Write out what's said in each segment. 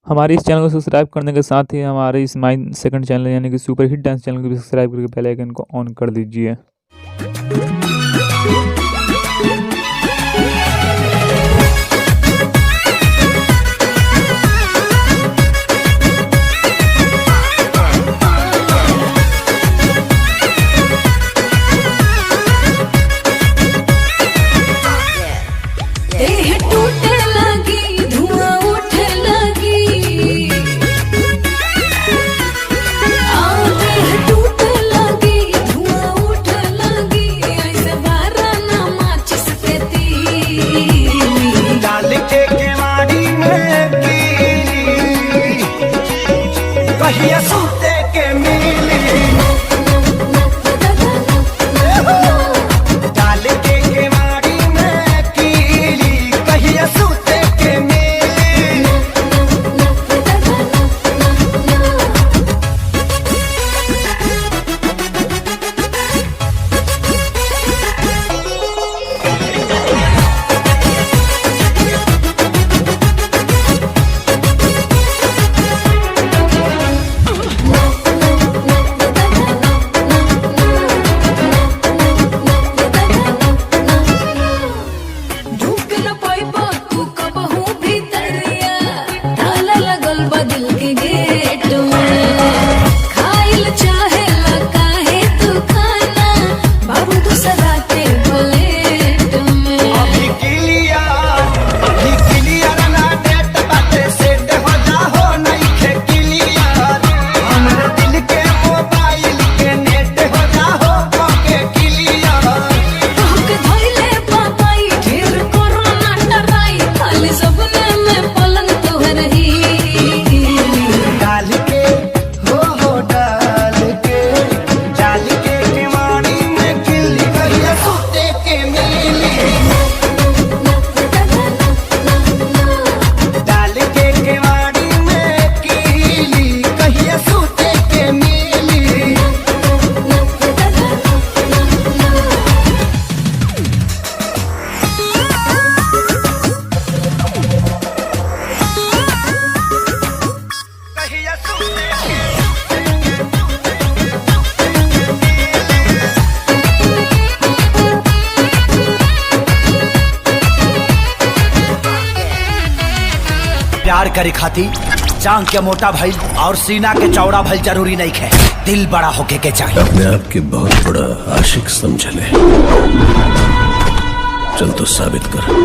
हमारे इस चैनल को सब्सक्राइब करने के साथ ही हमारे इस माई सेकंड चैनल यानी कि सुपर हिट डांस चैनल को भी सब्सक्राइब करके बेल आइकन को ऑन कर दीजिए। कहिया सूते के मिली डाल के केवाड़ी में कीली कहिया सूते के मिली। प्यार करे खाती जांग के मोटा भइल और सीना के चौड़ा भइल जरूरी नहीं है, दिल बड़ा होके के चाहिए। अपने आप के बहुत बड़ा आशिक समझ ले, चल तो साबित कर।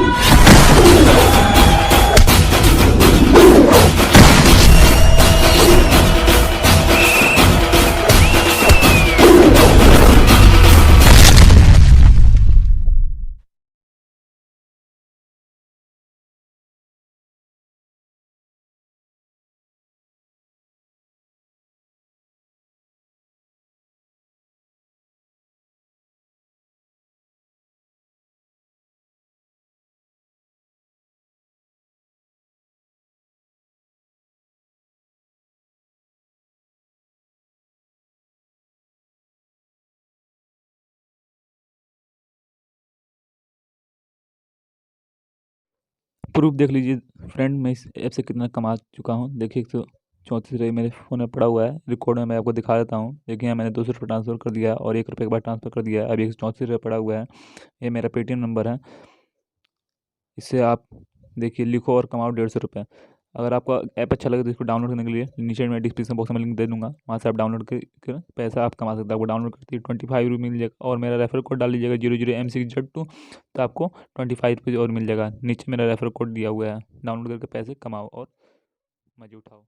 प्रूफ देख लीजिए फ्रेंड, मैं इस ऐप से कितना कमा चुका हूँ। देखिए 134 मेरे फ़ोन में पड़ा हुआ है, रिकॉर्ड में मैं आपको दिखा देता हूँ। देखिए यहाँ मैंने 200 रुपये ट्रांसफ़र कर दिया और 1 रुपये के बाद ट्रांसफ़र कर दिया। अभी 134 रुपये पड़ा हुआ है, ये मेरा पेटीएम नंबर है। इससे आप देखिए लिखो और कमाओ 150 रुपये। अगर आपका ऐप अच्छा लगे तो इसको डाउनलोड करने के लिए नीचे मैं डिस्क्रिप्शन बॉक्स में लिंक दे दूँगा, वहाँ से आप डाउनलोड कर पैसा आप कमा सकते हैं। आपको डाउनलोड करते ही 25 रुपये मिल जाएगा और मेरा रेफर कोड डाल लीजिएगा 00M6Z2, तो आपको 25 रुपये और मिल जाएगा। नीचे मेरा रेफर कोड दिया हुआ है, डाउनलोड करके पैसे कमाओ और मज़े उठाओ।